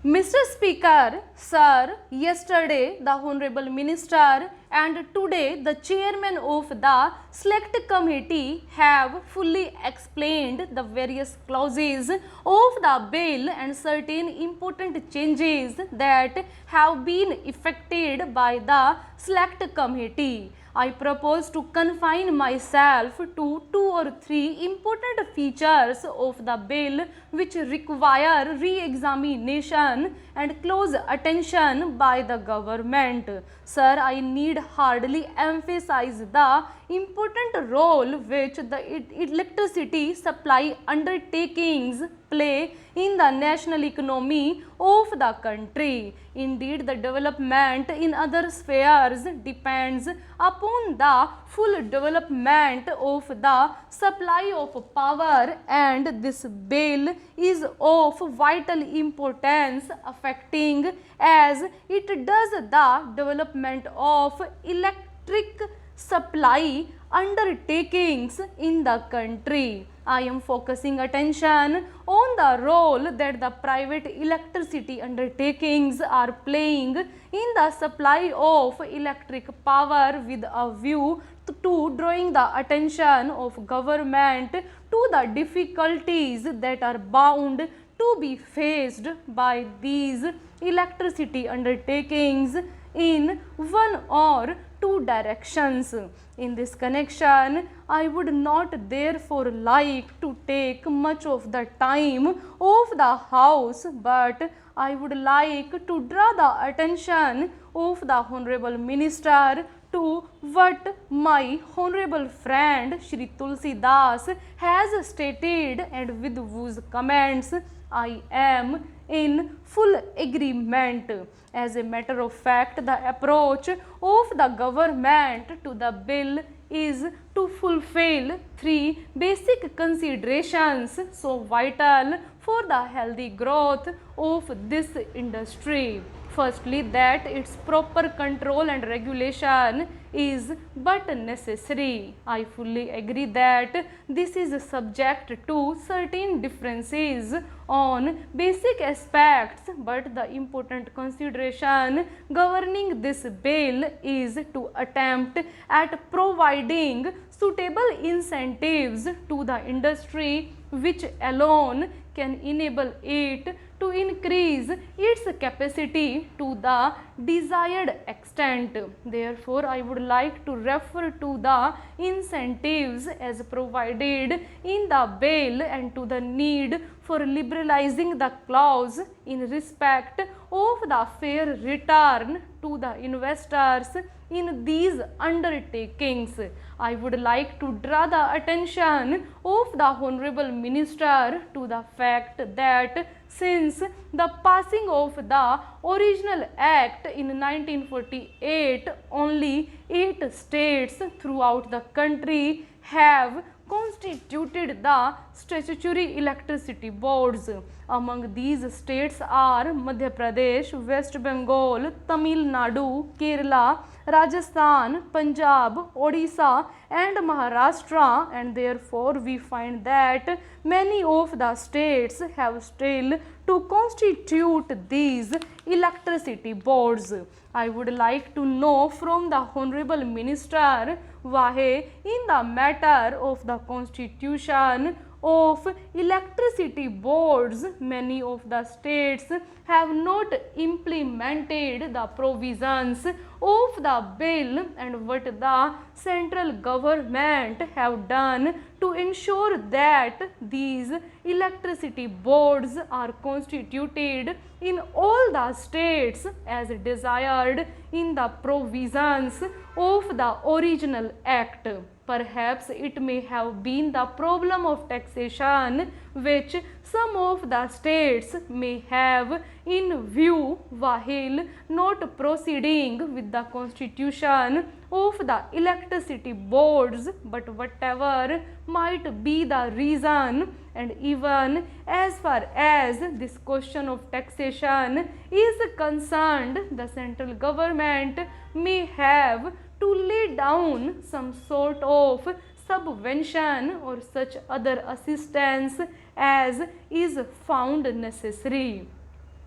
Mr. Speaker, Sir, yesterday the Honorable Minister and today the Chairman of the Select Committee have fully explained the various clauses of the bill and certain important changes that have been effected by the Select Committee. I propose to confine myself to 2 or 3 important features of the bill which require re-examination and close attention by the government. Sir, I need hardly emphasize the important role which the electricity supply undertakings play in the national economy of the country. Indeed, the development in other spheres depends upon the full development of the supply of power, and this bill is of vital importance affecting as it does the development of electric supply undertakings in the country. I am focusing attention on the role that the private electricity undertakings are playing in the supply of electric power with a view to drawing the attention of government to the difficulties that are bound to be faced by these electricity undertakings in one or two directions. In this connection, I would not therefore like to take much of the time of the House, but I would like to draw the attention of the Honorable Minister to what my honorable friend Shri Tulsi Das has stated, and with whose comments I am in full agreement. As a matter of fact, the approach of the government to the bill is to fulfill 3 basic considerations so vital for the healthy growth of this industry. Firstly, that its proper control and regulation is but necessary. I fully agree that this is subject to certain differences on basic aspects, but the important consideration governing this bill is to attempt at providing suitable incentives to the industry which alone can enable it to increase its capacity to the desired extent. Therefore, I would like to refer to the incentives as provided in the bill and to the need for liberalizing the clause in respect of the fair return to the investors in these undertakings. I would like to draw the attention of the Honorable Minister to the fact that since the passing of the original act in 1948, only 8 states throughout the country have constituted the statutory electricity boards. Among these states are Madhya Pradesh, West Bengal, Tamil Nadu, Kerala, Rajasthan, Punjab, Odisha and Maharashtra, and therefore we find that many of the states have still to constitute these electricity boards. I would like to know from the Honorable Minister why in the matter of the constitution of electricity boards, many of the states have not implemented the provisions of the bill, and what the central government have done to ensure that these electricity boards are constituted in all the states as desired in the provisions of the original act. Perhaps it may have been the problem of taxation which some of the states may have in view while not proceeding with the constitution of the electricity boards, but whatever might be the reason, and even as far as this question of taxation is concerned, the central government may have to lay down some sort of subvention or such other assistance as is found necessary.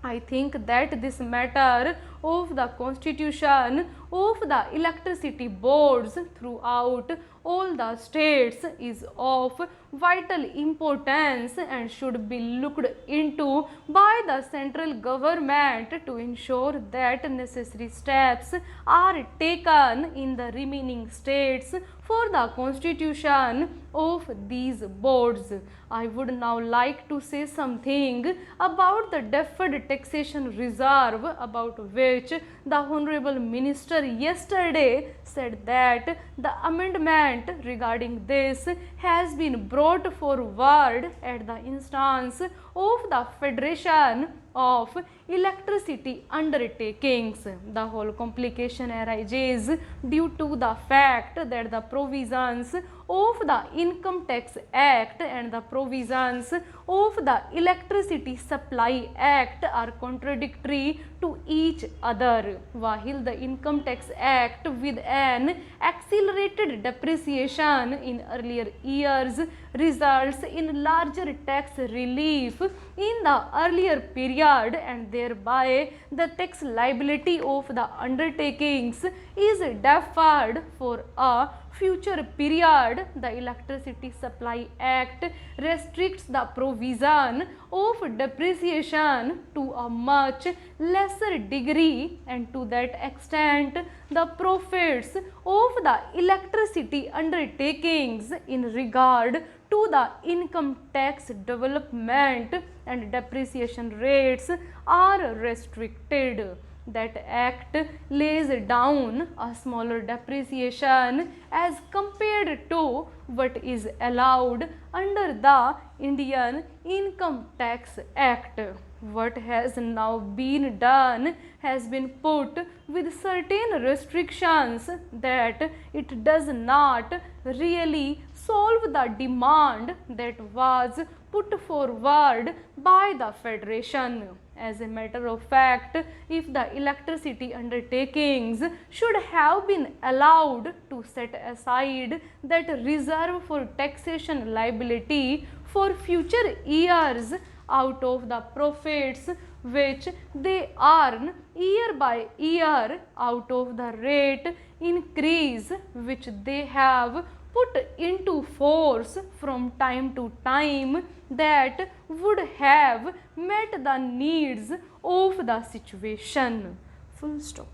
I think that this matter of the constitution of the electricity boards throughout all the states is of vital importance and should be looked into by the central government to ensure that necessary steps are taken in the remaining states for the constitution of these boards. I would now like to say something about the deferred taxation reserve, about which the Honorable Minister yesterday said that the amendment regarding this has been brought forward at the instance of the Federation of Electricity Undertakings. The whole complication arises due to the fact that the provisions of the Income Tax Act and the provisions of the Electricity Supply Act are contradictory to each other. While the Income Tax Act, with an accelerated depreciation in earlier years, results in larger tax relief in the earlier period, and thereby the tax liability of the undertakings is deferred for a future period. The Electricity Supply Act restricts the provision of depreciation to a much lesser degree, and to that extent the profits of the electricity undertakings in regard to the income tax development and depreciation rates are restricted. That act lays down a smaller depreciation as compared to what is allowed under the Indian Income Tax Act. What has now been done has been put with certain restrictions that it does not really solve the demand that was put forward by the Federation. As a matter of fact, if the electricity undertakings should have been allowed to set aside that reserve for taxation liability for future years out of the profits which they earn year by year, out of the rate increase which they have put into force from time to time, that would have met the needs of the situation. Full stop.